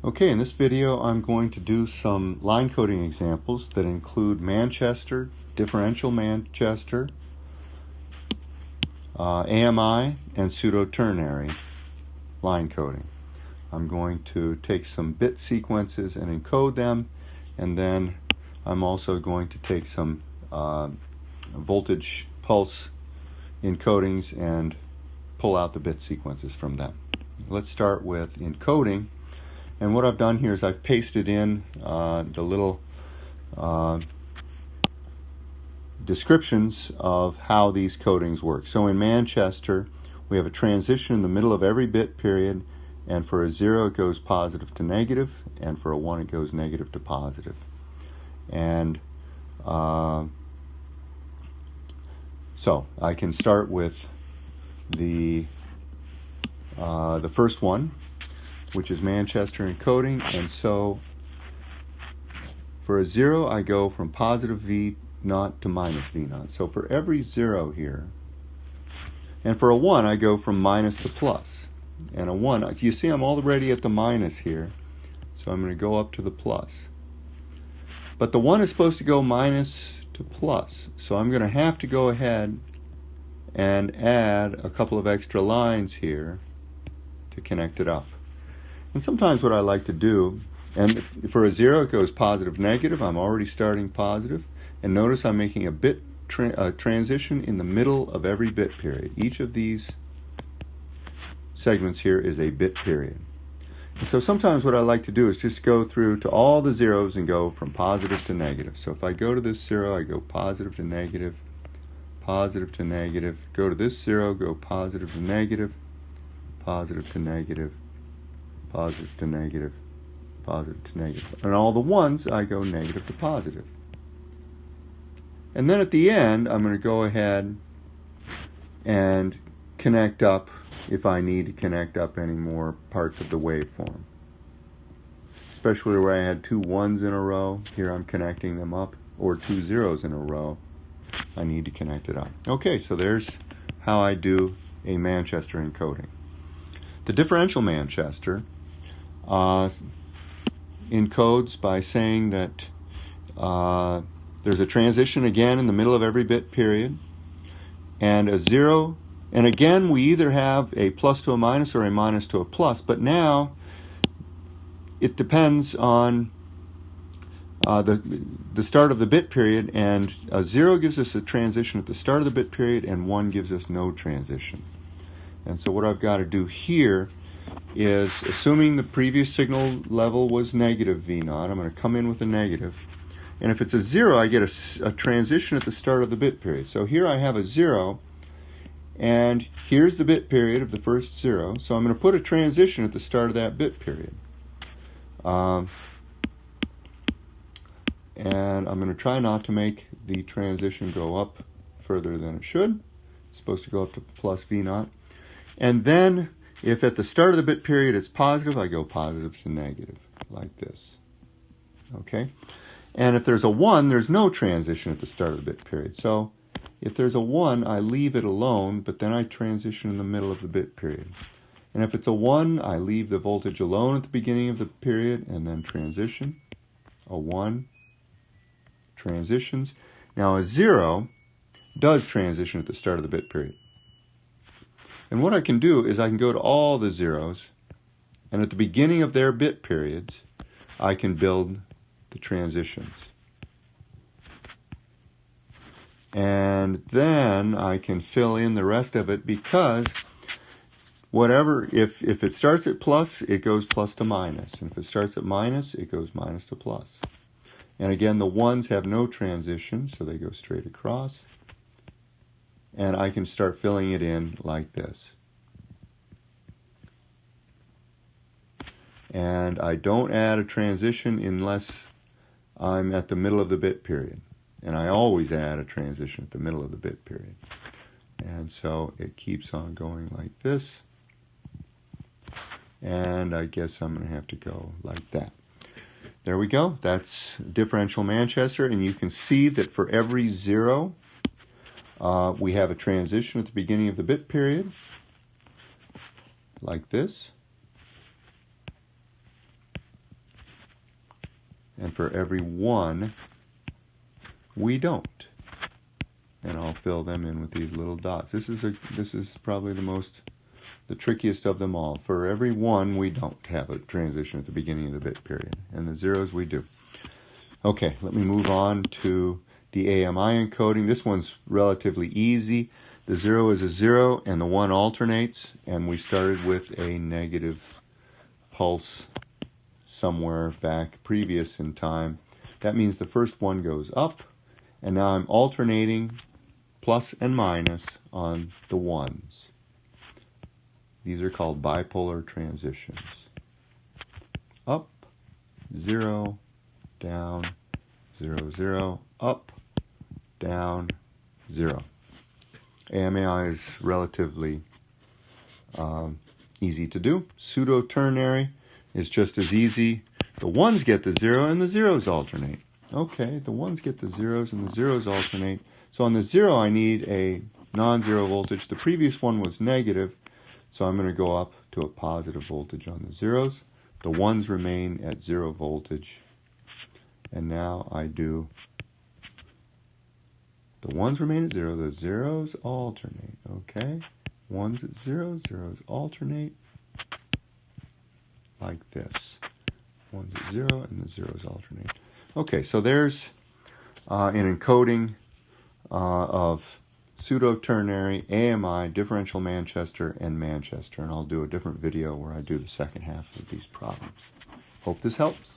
Okay, in this video I'm going to do some line coding examples that include Manchester, Differential Manchester, AMI, and Pseudoternary line coding. I'm going to take some bit sequences and encode them, and then I'm also going to take some voltage pulse encodings and pull out the bit sequences from them. Let's start with encoding. And what I've done here is I've pasted in the little descriptions of how these codings work. So in Manchester, we have a transition in the middle of every bit period, and for a 0 it goes positive to negative, and for a 1 it goes negative to positive. And so I can start with the first one, which is Manchester encoding. And so for a 0 I go from positive V naught to minus V naught. So for every 0 here, and for a 1 I go from minus to plus. And a 1, you see I'm already at the minus here, so I'm going to go up to the plus. But the 1 is supposed to go minus to plus, so I'm going to have to go ahead and add a couple of extra lines here to connect it up. And sometimes what I like to do, and for a 0 it goes positive negative, I'm already starting positive, and notice I'm making a bit transition in the middle of every bit period. Each of these segments here is a bit period. And so sometimes what I like to do is just go through to all the zeros and go from positive to negative. So if I go to this 0, I go positive to negative, positive to negative. Go to this 0, go positive to negative, positive to negative, positive to negative, positive to negative. And all the 1s, I go negative to positive. And then at the end, I'm going to go ahead and connect up if I need to connect up any more parts of the waveform. Especially where I had 2 1s in a row. Here I'm connecting them up. Or 2 0s in a row. I need to connect it up. Okay, so there's how I do a Manchester encoding. The differential Manchester encodes by saying that there's a transition again in the middle of every bit period, and a 0, and again we either have a plus to a minus or a minus to a plus, but now it depends on the start of the bit period, and a 0 gives us a transition at the start of the bit period, and 1 gives us no transition. And so what I've got to do here is, assuming the previous signal level was negative V naught, I'm going to come in with a negative. And if it's a 0, I get a transition at the start of the bit period. So here I have a 0, and here's the bit period of the first 0. So I'm going to put a transition at the start of that bit period. And I'm going to try not to make the transition go up further than it should. It's supposed to go up to plus V naught. And then, if at the start of the bit period it's positive, I go positive to negative, like this. Okay? And if there's a 1, there's no transition at the start of the bit period. So if there's a 1, I leave it alone, but then I transition in the middle of the bit period. And if it's a 1, I leave the voltage alone at the beginning of the period and then transition. A 1 transitions. Now a 0 does transition at the start of the bit period. And what I can do is I can go to all the 0s, and at the beginning of their bit periods, I can build the transitions. And then I can fill in the rest of it, because whatever, if it starts at plus, it goes plus to minus. And if it starts at minus, it goes minus to plus. And again, the 1s have no transition, so they go straight across. And I can start filling it in like this. And I don't add a transition unless I'm at the middle of the bit period. And I always add a transition at the middle of the bit period. And so it keeps on going like this. And I guess I'm going to have to go like that. There we go. That's differential Manchester. And you can see that for every 0, we have a transition at the beginning of the bit period, like this. and for every 1, we don't. And I'll fill them in with these little dots. This is probably the trickiest of them all. For every 1, we don't have a transition at the beginning of the bit period, and the zeros we do. Okay, let me move on to the AMI encoding. This one's relatively easy. The 0 is a 0, and the 1 alternates, and we started with a negative pulse somewhere back previous in time. That means the first 1 goes up, and now I'm alternating plus and minus on the 1s. These are called bipolar transitions. Up, 0, down, 0, 0, up, down, 0. AMI is relatively easy to do. Pseudoternary is just as easy. The 1s get the 0 and the 0s alternate. Okay, the 1s get the 0s and the 0s alternate. So on the 0 I need a non-zero voltage. The previous one was negative, so I'm going to go up to a positive voltage on the 0s. The 1s remain at 0 voltage. And now I do, the 1s remain at 0, the 0s alternate, okay? 1s at 0, 0s alternate, like this. 1s at 0 and the 0s alternate. Okay, so there's an encoding of pseudoternary, AMI, differential Manchester, and Manchester. And I'll do a different video where I do the second half of these problems. Hope this helps.